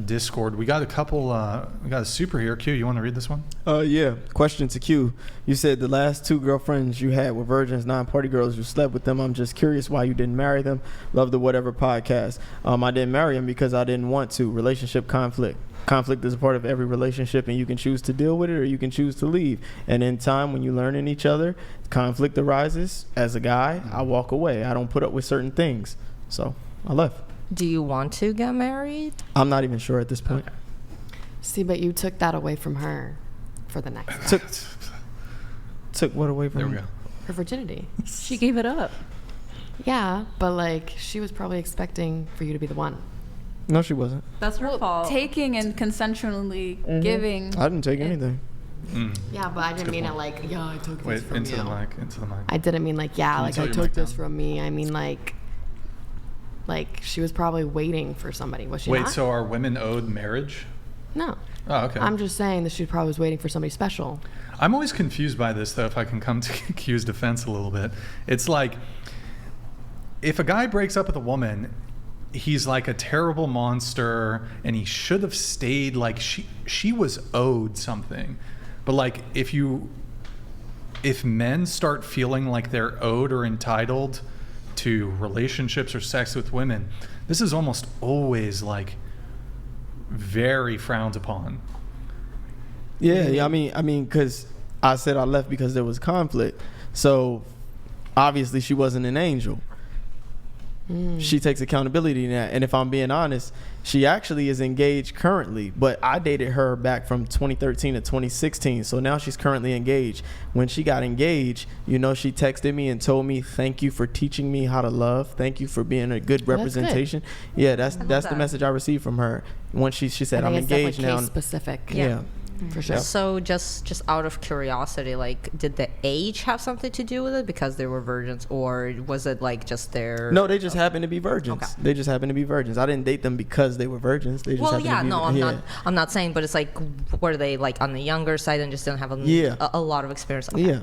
Discord. We got a couple. We got a super here. Q, you want to read this one? Yeah. Question to Q. You said the last 2 girlfriends you had were virgins, non-party girls. You slept with them. I'm just curious why you didn't marry them. Love the Whatever podcast. I didn't marry them because I didn't want to. Relationship conflict. Conflict is a part of every relationship, and you can choose to deal with it or you can choose to leave. And in time, when you learn in each other, conflict arises. As a guy, I walk away. I don't put up with certain things. So I left. Do you want to get married? I'm not even sure at this point. Okay. See, but you took that away from her for the next time. Took what away from There we me? go. Her virginity. She gave it up. Yeah, but like she was probably expecting for you to be the one. No, she wasn't. That's her fault. Taking and consensually giving. I didn't take anything. Yeah, but I didn't mean point. it like, yeah, I took Wait, this from into you. the mic. Into the mic. I didn't mean like, yeah, Can you like tell I your took mic this down? from me. I mean like she was probably waiting for somebody. Was she Wait, not? so are women owed marriage? No. Oh, okay. I'm just saying that she probably was waiting for somebody special. I'm always confused by this, though, if I can come to Q's defense a little bit. It's like, if a guy breaks up with a woman, he's like a terrible monster, and he should have stayed. Like, she was owed something. But, like, if men start feeling like they're owed or entitled to relationships or sex with women, this is almost always, like, very frowned upon. Yeah, I mean, because I said I left because there was conflict. So obviously she wasn't an angel. She takes accountability in that. And if I'm being honest, she actually is engaged currently, but I dated her back from 2013 to 2016. So now she's currently engaged. When she got engaged, she texted me and told me, thank you for teaching me how to love. Thank you for being a good representation. Yeah, that's the message I received from her. Once she said, I'm engaged now. Case specific. Yeah. For sure. So just out of curiosity, like, did the age have something to do with it because they were virgins, or was it like just their? No, they just happened to be virgins. Okay. They just happened to be virgins. I didn't date them because they were virgins. They just happened to be I'm not saying, but it's like, were they like on the younger side and just didn't have a lot of experience? Okay. Yeah.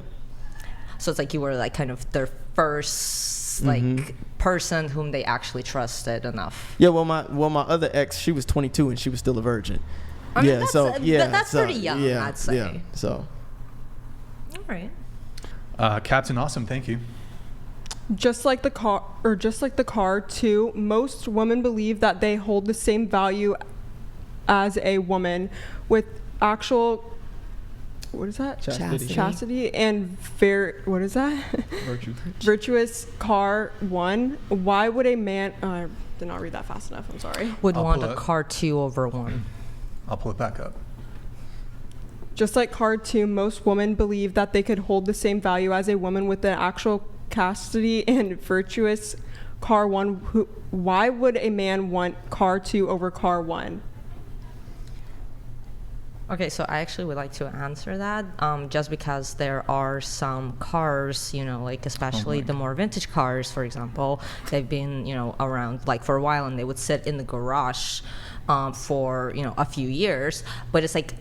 So it's like you were like kind of their first like person whom they actually trusted enough. Yeah. Well, my other ex, she was 22 and she was still a virgin. I mean, that's pretty young, yeah, I'd say. Yeah, so. All right. Captain Awesome, thank you. Just like the car too, most women believe that they hold the same value as a woman with actual, what is that? Chastity and what is that? Virtuous car 1. Why would a man, I did not read that fast enough, I'm sorry. Would want a car 2 over 1. I'll pull it back up. Just like car 2, most women believe that they could hold the same value as a woman with the actual chastity and virtuous car 1. Why would a man want car 2 over car 1? Okay, so I actually would like to answer that, just because there are some cars, like especially the more vintage cars, for example, they've been, around like for a while, and they would sit in the garage for, a few years, but it's like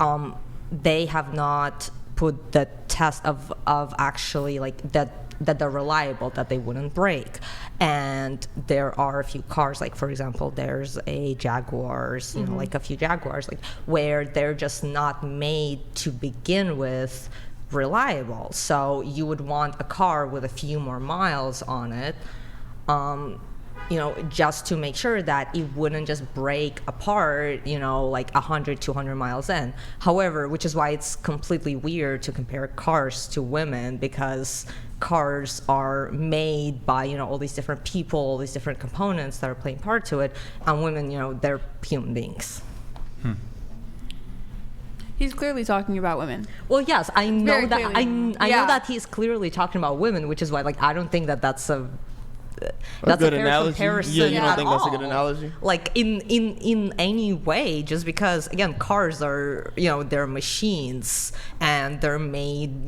they have not put the test of actually like that they're reliable, that they wouldn't break. And there are a few cars, like for example, there's a Jaguars, like a few Jaguars, like where they're just not made to begin with reliable. So you would want a car with a few more miles on it, just to make sure that it wouldn't just break apart, like 100, 200 miles in. However, which is why it's completely weird to compare cars to women, because cars are made by, all these different people, all these different components that are playing part to it, and women, they're human beings. He's clearly talking about women. Well, yes, I know that. I know Yeah. that he's clearly talking about women, which is why, like, I don't think that's a good fair analogy. comparison. Yeah, you don't at think that's a good all. analogy? Like in any way, just because again, cars are they're machines and they're made.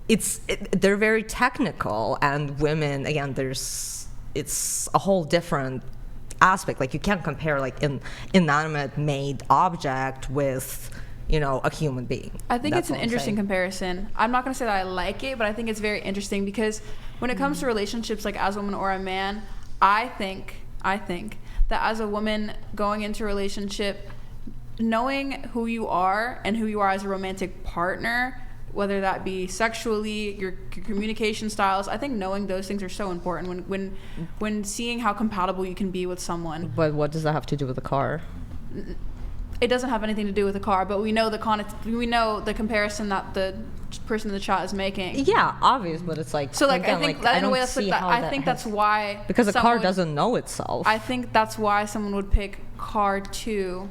They're very technical, and women again, it's a whole different aspect. Like you can't compare like an inanimate made object with a human being. I think That's it's an all I'm interesting saying. comparison. I'm not going to say that I like it, but I think it's very interesting because when it comes to relationships, like as a woman or a man, I think that as a woman going into a relationship, knowing who you are and who you are as a romantic partner, whether that be sexually, your communication styles, I think knowing those things are so important when seeing how compatible you can be with someone. But what does that have to do with the car? It doesn't have anything to do with the car, but we know the comparison that the person in the chat is making. Yeah, obvious, but it's like So like again, I think like, that I in a don't way that's see like how I think that's why because the car someone- doesn't know itself. I think that's why someone would pick car 2.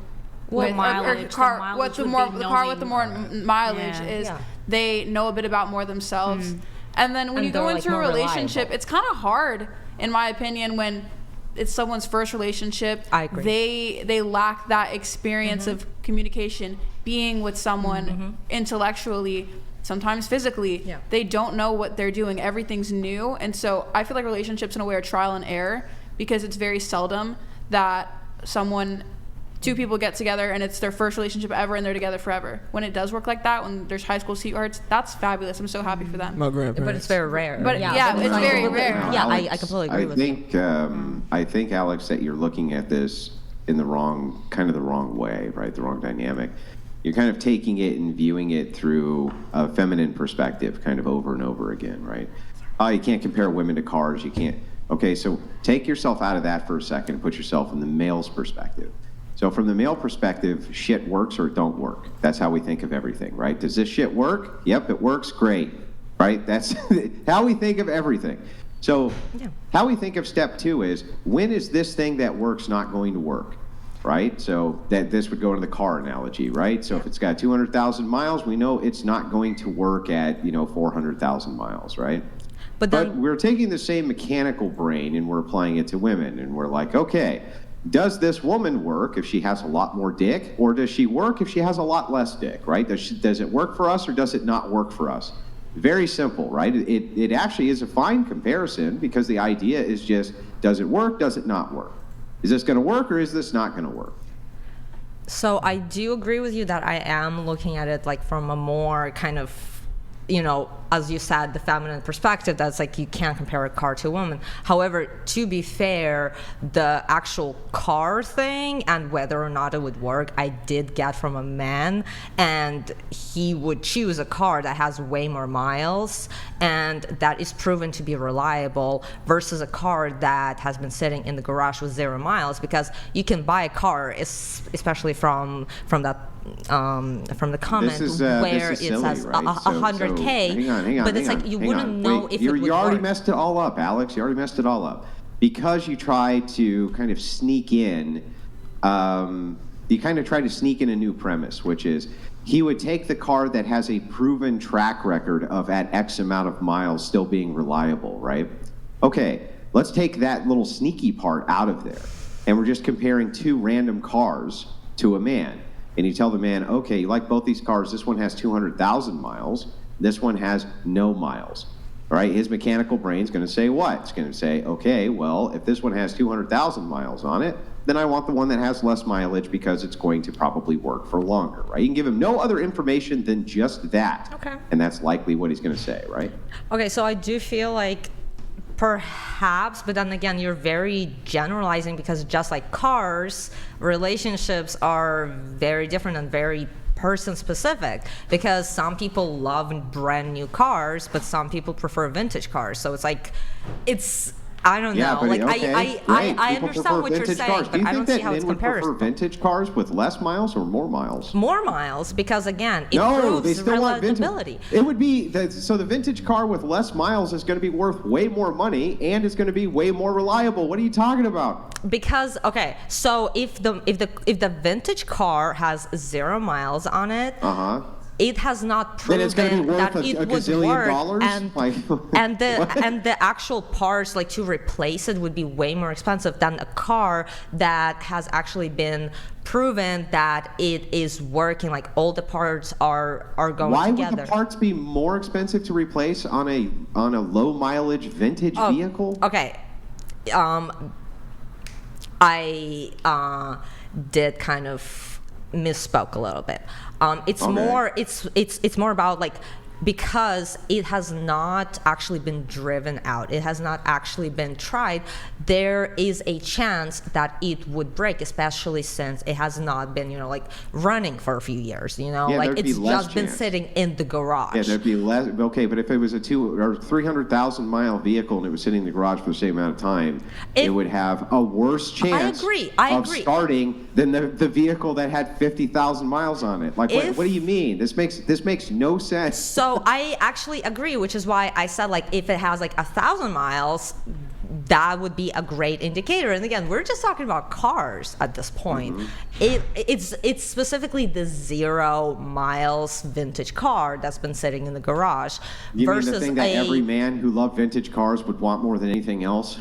Well, with mileage, the car mileage what the would more be the car with the more knowing, mileage yeah. is Yeah. they know a bit about more themselves. And then when And you go they're, like, into a more relationship, reliable. it's kind of hard, in my opinion, when it's someone's first relationship. I agree. They lack that experience of communication, being with someone intellectually, sometimes physically. Yeah. They don't know what they're doing. Everything's new. And so I feel like relationships in a way are trial and error, because it's very seldom that two people get together and it's their first relationship ever and they're together forever. When it does work like that, when there's high school sweethearts, that's fabulous. I'm so happy for them. My grandparents. But it's very rare. But yeah, but it's like- very rare. Yeah, I Alex, completely agree with you. I think, Alex, that you're looking at this in the wrong way, right? The wrong dynamic. You're kind of taking it and viewing it through a feminine perspective, kind of over and over again, right? Oh, you can't compare women to cars. You can't. Okay, so take yourself out of that for a second and put yourself in the male's perspective. So from the male perspective, shit works or it don't work. That's how we think of everything, right? Does this shit work? Yep, it works, great, right? That's how we think of everything. So how we think of step 2 is, when is this thing that works not going to work, right? So that this would go into the car analogy, right? So if it's got 200,000 miles, we know it's not going to work at, 400,000 miles, right? But then we're taking the same mechanical brain and we're applying it to women, and we're like, okay, does this woman work if she has a lot more dick, or does she work if she has a lot less dick, right? Does it work for us or does it not work for us? Very simple, right? It actually is a fine comparison, because the idea is just, does it work, does it not work? Is this going to work or is this not going to work? So I do agree with you that I am looking at it like from a more kind of, as you said, the feminine perspective. That's like, you can't compare a car to a woman. However, to be fair, the actual car thing and whether or not it would work, I did get from a man, and he would choose a car that has way more miles and that is proven to be reliable versus a car that has been sitting in the garage with 0 miles, because you can buy a car, especially from that from the comment where it silly, says right? 100K, hang on, but it's like you wouldn't know if it would you already work. messed it all up, Alex. You already messed it all up, because you try to kind of sneak in. You kind of try to sneak in a new premise, which is he would take the car that has a proven track record of at X amount of miles still being reliable, right? Okay, let's take that little sneaky part out of there, and we're just comparing 2 random cars to a man. And you tell the man, okay, you like both these cars. This one has 200,000 miles. This one has no miles. All right, his mechanical brain's going to say what? It's going to say, okay, well, if this one has 200,000 miles on it, then I want the one that has less mileage, because it's going to probably work for longer, right? You can give him no other information than just that. Okay. And that's likely what he's going to say, right? Okay, so I do feel like perhaps, but then again, you're very generalizing, because just like cars, relationships are very different and very person specific, because some people love brand new cars, but some people prefer vintage cars. So it's like, I don't know. But Like okay, I People understand prefer what you're vintage saying, cars. but Do you I think don't see that how it's men would prefer comparable. vintage cars with less miles or more miles? More miles, because again, it No, they proves still want vintage. relatability. It would be so the vintage car with less miles is going to be worth way more money, and it's going to be way more reliable. What are you talking about? Because so if the vintage car has 0 miles on it, it has not Then it's gonna be proven worth that a it would gazillion work, dollars? and Like, and the what? and the actual parts, like to replace it, would be way more expensive than a car that has actually been proven that it is working. Like all the parts are going Why together. would the parts be more expensive to replace on a low mileage vintage vehicle? Okay. I did kind of misspoke a little bit. It's Okay. more about like because it has not actually been driven out, it has not actually been tried, there is a chance that it would break, especially since it has not been, like running for a few years, Yeah, like there'd be it's less just been chance. sitting in the garage. Yeah, there'd be less. Okay, but if it was a 200,000 or 300,000 mile vehicle and it was sitting in the garage for the same amount of time, it would have a worse chance I of agree. starting than the vehicle that had 50,000 miles on it. Like, what do you mean? This makes no sense. So I actually agree, which is why I said, like, if it has like 1,000 miles, that would be a great indicator. And again, we're just talking about cars at this point. It's specifically the 0 miles vintage car that's been sitting in the garage. You mean versus the thing that every man who loved vintage cars would want more than anything else?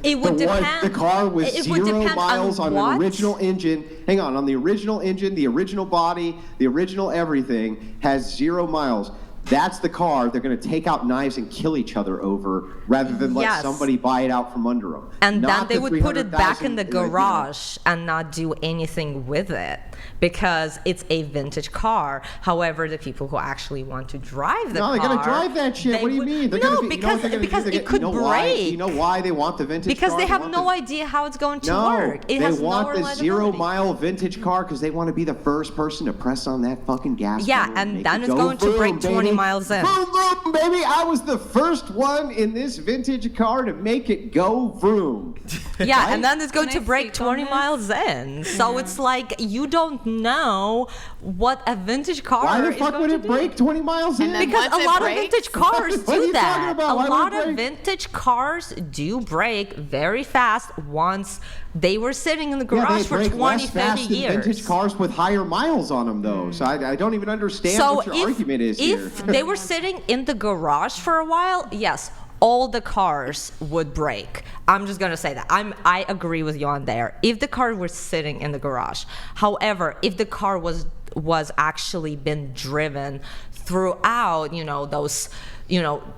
It would depend. The car with It would 0 depend miles on what? an original engine. Hang on the original engine, the original body, the original everything has 0 miles. That's the car they're going to take out knives and kill each other over, rather than let Yes. somebody buy it out from under them. And Not then they the would put it back in the 300,000, garage and not do anything with it because it's a vintage car. However, the people who actually want to drive the car, No, they're going to drive that shit. they What do you would- mean? They're No, gonna be, you know what they're gonna because do? it could break. You know why they want the vintage because car? they have want no the- idea how it's going to No, work. It they has want no the reliability. 0 mile vintage car because they want to be the first person to press on that fucking gas Yeah, pedal and make then it it's go going to break vroom, 20 baby. miles in. Vroom, vroom, baby. I was the first one in this vintage car to make it go vroom. Yeah, Right? and then it's going Can to I break speak on 20 this? miles in. So it's like you don't know what a vintage car Why the is fuck going would to it do. break 20 miles in? And then Because once a it lot breaks- of vintage cars What are do you that. talking about? A Why would lot it of break? vintage cars do break very fast once they were sitting in the Yeah, garage they for break 20, less 30 fast than years. vintage cars with higher miles on them, though. So I don't even understand what your argument is here. If they were sitting in the garage for a while, yes, all the cars would break. I'm just gonna say that. I agree with you on there. If the car was sitting in the garage, however, if the car was actually been driven throughout, those,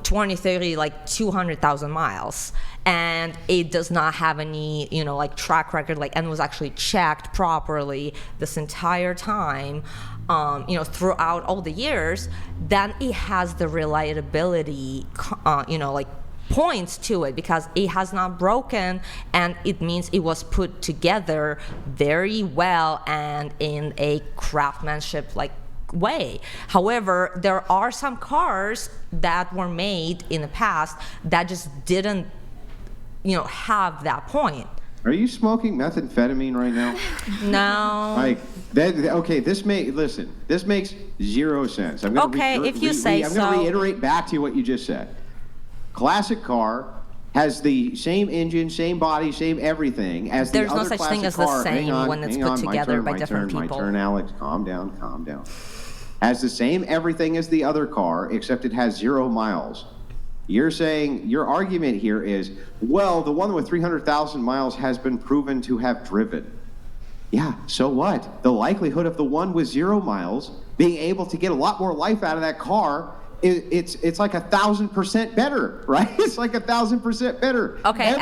20, 30, like 200,000 miles, and it does not have any, like track record, like, and was actually checked properly this entire time, throughout all the years, then it has the reliability, like points to it because it has not broken, and it means it was put together very well and in a craftsmanship like way. However, there are some cars that were made in the past that just didn't, have that point. Are you smoking methamphetamine right now? No. Like that? Okay, this makes 0 sense. I'm gonna Okay, if you say I'm gonna so. reiterate back to you what you just said. Classic car has the same engine, same body, same everything as the There's no other such classic thing as the car. same Hang on, when it's hang put on, my together turn, by my different turn, people. My turn, Alex. Calm down, calm down. Has the same everything as the other car, except it has 0 miles. You're saying your argument here is, well, the one with 300,000 miles has been proven to have driven. Yeah, so what? The likelihood of the one with 0 miles being able to get a lot more life out of that car, it's like 1,000% better, right? It's like 1,000% better. Okay,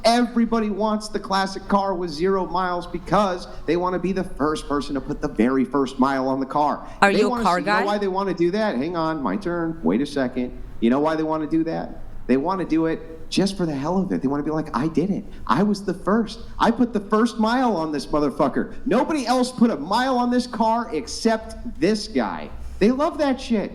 everybody wants the classic car with 0 miles because they want to be the first person to put the very first mile on the car. Are They you a wanna car see- guy? You know why they want to do that? Hang on, my turn. Wait a second. You know why they want to do that? They want to do it just for the hell of it. They want to be like, I did it. I was the first. I put the first mile on this motherfucker. Nobody else put a mile on this car except this guy. They love that shit.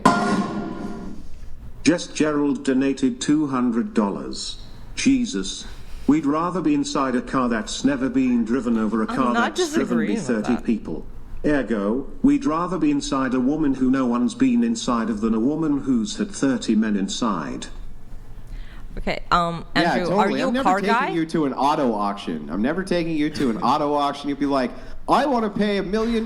Jess Gerald donated $200. Jesus. We'd rather be inside a car that's never been driven over a car not that's driven by disagreeing with 30 that. people. Ergo, we'd rather be inside a woman who no one's been inside of than a woman who's had 30 men inside. Okay, Andrew, Yeah, totally. are you I'm a never car taking guy? you to an auto auction. I'm never taking you to an auto auction. You'd be like, I want to pay $1 million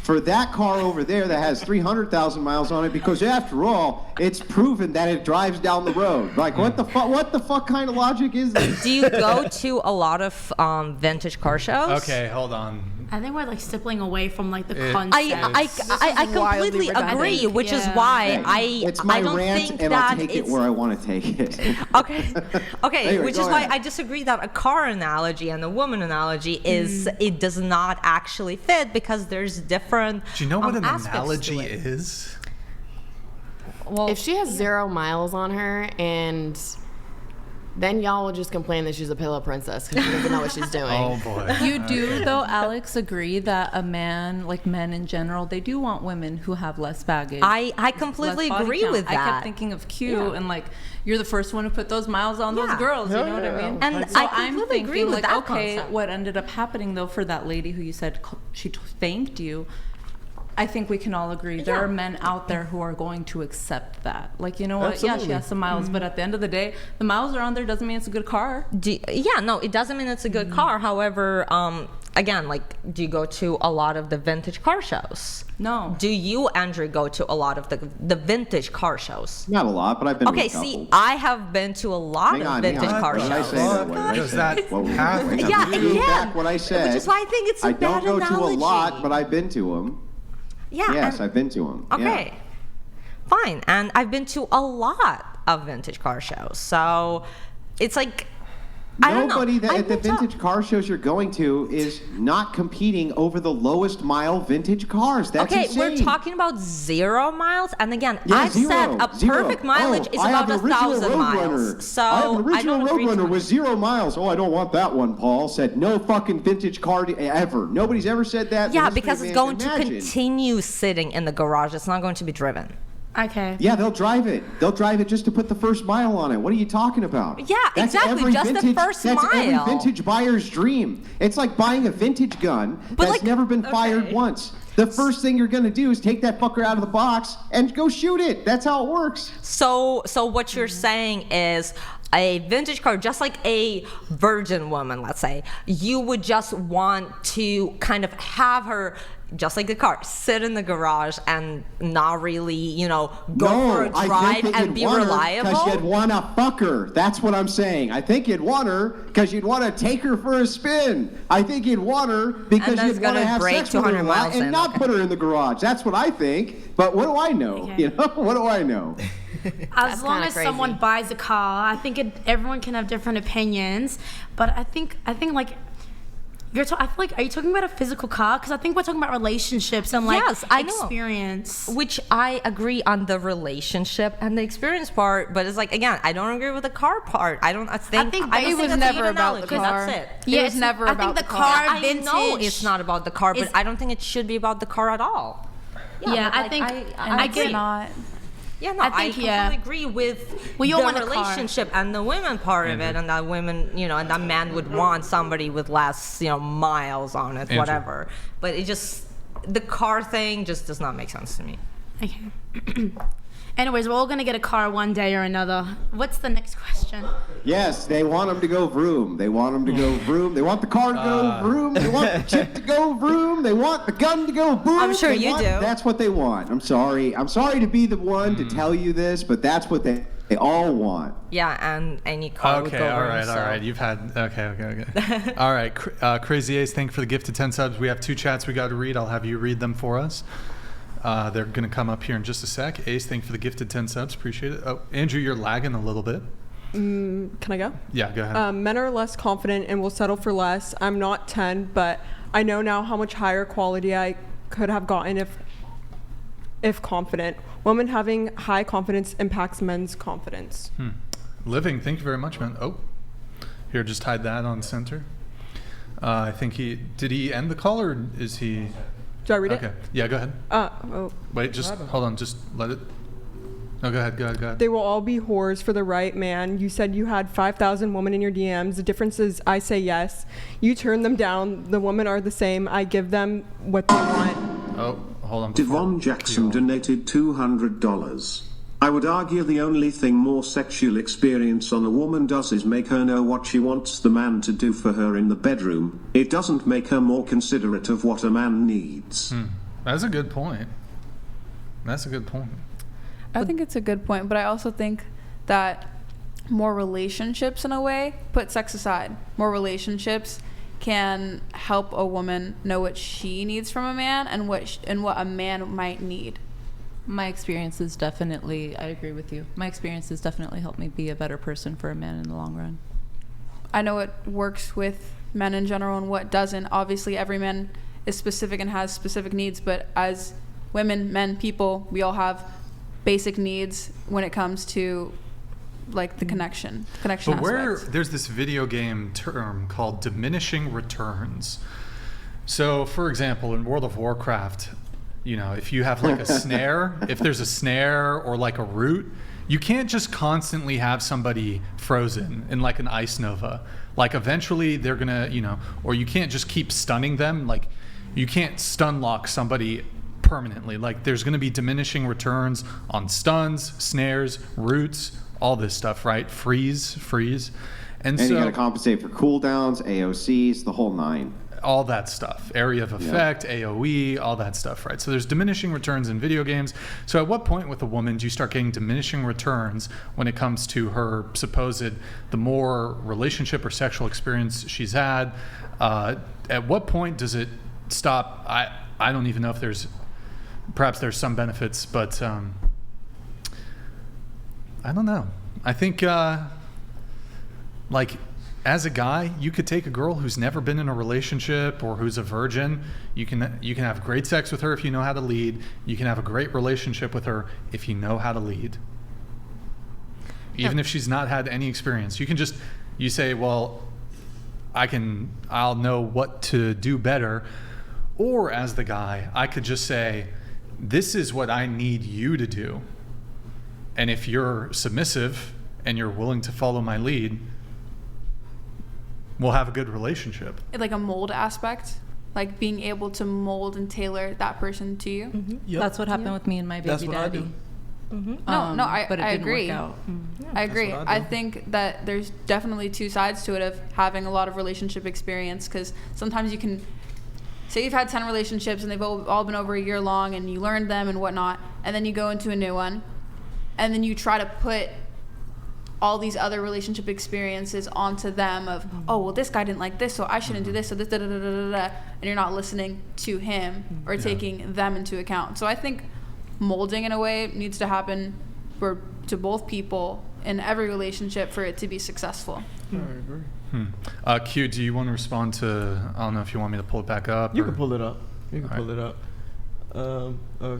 for that car over there that has 300,000 miles on it because after all, it's proven that it drives down the road. Like, what the fuck? What the fuck kind of logic is this? Do you go to a lot of vintage car shows? Okay, hold on. I think we're like stippling away from like the It- concept. I completely wildly agree, which is Yeah. why It's my I don't rant, think and that I'll take it it's where I want to take it. okay, Anyway, which go is why ahead. I disagree that a car analogy and a woman analogy is it does not actually fit because there's different Do you know what an aspects to analogy it. is? Well, If she has 0 miles on her, and then y'all will just complain that she's a pillow princess because she doesn't know what she's doing. Oh boy. You do, though, Alex, agree that a man, like men in general, they do want women who have less baggage. I completely less body agree count. with that. I kept thinking of Q, and like, you're the first one to put those miles on those Yeah. girls. You know what I mean? And so I I'm completely thinking, agree with like, that okay, concept. what ended up happening though for that lady who you said she thanked you? I think we can all agree there are men out there who are going to accept that. Like, you know what? Yeah, she has some miles, but at the end of the day, the miles are on there doesn't mean it's a good car. No, it doesn't mean it's a good car. However, again, like, do you go to a lot of the vintage car shows? No. Do you, Andrew, go to a lot of the vintage car shows? Not a lot, but I've been to Okay, a couple. see, I have been to a lot of vintage car What did I shows. say that? What did I Does say? that What was it? have Wait, to Yeah, I'm gonna take again, back what I said. which is why I think it's a I bad don't go to a lot, analogy. but I've been to them. Yeah. Yes, and- I've been to them. Okay. Fine. And I've been to a lot of vintage car shows. So it's like, I don't know. Nobody that I've at the been to- vintage car shows you're going to is not competing over the lowest mile vintage cars. That's Okay, insane. we're talking about 0 miles, and again, Yeah, I've said a zero. perfect mileage is I about have an original 1,000 miles. Roadrunner. So I have an I original don't agree Roadrunner to with 0 miles. Oh, I don't want that one, Paul. Said no fucking vintage car ever. Nobody's ever said that. in the Yeah, history because of it's going to mankind. continue sitting in the garage. It's not going to be driven. Okay. Yeah, they'll drive it. They'll drive it just to put the first mile on it. What are you talking about? Yeah, That's exactly, every just the vintage, first that's every mile. vintage buyer's dream. It's like buying a vintage gun that's like, never been fired okay. once. The first thing you're going to do is take that fucker out of the box and go shoot it. That's how it works. So what you're saying is a vintage car, just like a virgin woman, let's say, you would just want to kind of have her, just like the car, sit in the garage and not really, go for a drive and be reliable. Because you'd want to fuck her. That's what I'm saying. I think you'd want her because you'd want to take her for a spin. I think you'd want her because then you'd it's want to gonna have break sex with her 200 a lot miles and in, not okay. put her in the garage. That's what I think. But what do I know? Okay. What do I know? As long kinda as crazy. someone buys a car, I think everyone can have different opinions. But I think like I feel like, are you talking about a physical car? Because I think we're talking about relationships and like Yes, I know. experience. Which I agree on the relationship and the experience part, but it's like, again, I don't agree with the car part. I think it was that's a never good about the analogy. car. That's it. Yeah, it was never I about think the the car. car I vintage. know it's not about the car, but is- I don't think it should be about the car at all. Yeah, but, I like, think I It's agree. not. Yeah, no, I I think, completely yeah. agree with Well, you the want a car. relationship and the women part of it, and that women, and that man would want somebody with less, miles on it, Andrew. whatever. But it just, the car thing just does not make sense to me. Okay. Anyways, we're all gonna get a car one day or another. What's the next question? Yes, they want them to go vroom. They want them to go vroom. They want the car to go vroom. They want the chick to go vroom. They want the gun to go boom. I'm sure They you want- do. That's what they want. I'm sorry. I'm sorry to be the one to tell you this, but that's what they all want. Yeah, and any car would Okay, go all wrong, right, so. all right. You've had okay. All right, Crazy Ace, thank you for the gift to 10 subs. We have 2 chats we got to read. I'll have you read them for us. They're gonna come up here in just a sec. Ace, thank you for the gift to 10 subs. Appreciate it. Oh, Andrew, you're lagging a little bit. Can I go? Yeah, go ahead. Men are less confident and will settle for less. I'm not 10, but I know now how much higher quality I could have gotten if confident. Women having high confidence impacts men's confidence. Living, thank you very much, man. Oh, here, just hide that on center. I think did he end the call or is he? Do I read Okay, yeah, go ahead. it? Wait, just hold on, just let it. No, go ahead. They will all be whores for the right man. You said you had 5,000 women in your DMs. The difference is I say yes. You turn them down. The women are the same. I give them what they want. Oh, hold on. Devon Jackson donated $200. I would argue the only thing more sexual experience on a woman does is make her know what she wants the man to do for her in the bedroom. It doesn't make her more considerate of what a man needs. That's a good point. I think it's a good point, but I also think that more relationships, in a way, put sex aside. More relationships can help a woman know what she needs from a man and what a man might need. My experiences definitely, I agree with you. My experiences definitely helped me be a better person for a man in the long run. I know it works with men in general and what doesn't. Obviously, every man is specific and has specific needs, but as women, men, people, we all have basic needs when it comes to like the connection But aspect. there's this video game term called diminishing returns. So, for example, in World of Warcraft, you know, if you have like a snare, if there's a snare or like a root, you can't just constantly have somebody frozen in like an ice nova. Like eventually they're gonna, you know, or you can't just keep stunning them. Like you can't stun lock somebody permanently. Like there's gonna be diminishing returns on stuns, snares, roots, all this stuff, right? Freeze. And so you got to compensate for cooldowns, AOCs, the whole nine. all that stuff, area of effect, AoE, all that stuff, right? So there's diminishing returns in video games. So at what point with a woman do you start getting diminishing returns when it comes to her supposed, the more relationship or sexual experience she's had? At what point does it stop? I don't even know if perhaps there's some benefits, but I don't know. I think like as a guy, you could take a girl who's never been in a relationship or who's a virgin. You can have great sex with her if you know how to lead. You can have a great relationship with her if you know how to lead. Even if she's not had any experience, you say, well, I'll know what to do better. Or as the guy, I could just say, this is what I need you to do. And if you're submissive and you're willing to follow my lead, we'll have a good relationship. Like a mold aspect, like being able to mold and tailor that person to you. Mm-hmm. Yep. That's what happened with me and my baby daddy. Mm-hmm. I agree. I agree. I think that there's definitely two sides to it of having a lot of relationship experience, because sometimes you can say you've had 10 relationships and they've all been over a year long and you learned them and whatnot, and then you go into a new one and then you try to put all these other relationship experiences onto them of, oh, well, this guy didn't like this, so I shouldn't do this, so this, da da da da da, and you're not listening to him or taking them into account. So I think molding in a way needs to happen to both people in every relationship for it to be successful. I agree. Q, do you want to respond to, I don't know if you want me to pull it back up? You can pull it up.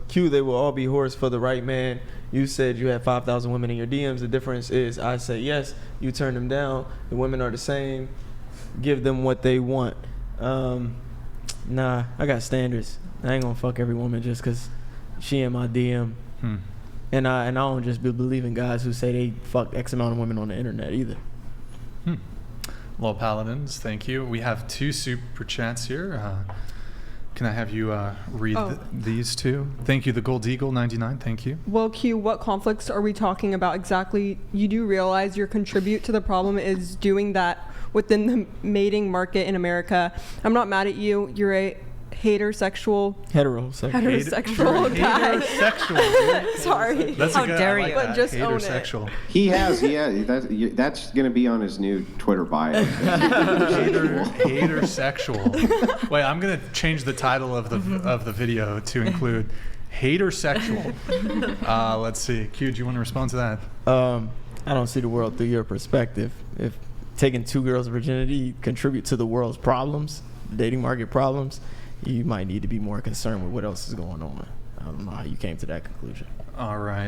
Q, they will all be whores for the right man. You said you had 5,000 women in your DMs. The difference is I say yes, you turn them down. The women are the same. Give them what they want. Nah, I got standards. I ain't gonna fuck every woman just because she in my DM. And I don't just believe in guys who say they fuck X amount of women on the internet either. Well, Paladins, thank you. We have 2 super chats here. Can I have you read these 2? Thank you, the Gold Eagle 99. Thank you. Well, Q, what conflicts are we talking about exactly? You do realize your contribute to the problem is doing that within the mating market in America. I'm not mad at you. You're a heterosexual guy. Heterosexual. Sorry. How dare you? But just own it. Heterosexual. He has, that's going to be on his new Twitter bio. Hatersexual. Wait, I'm going to change the title of the video to include hatersexual. Let's see. Q, do you want to respond to that? I don't see the world through your perspective. If taking 2 girls' virginity contribute to the world's problems, dating market problems, you might need to be more concerned with what else is going on. I don't know how you came to that conclusion. All right.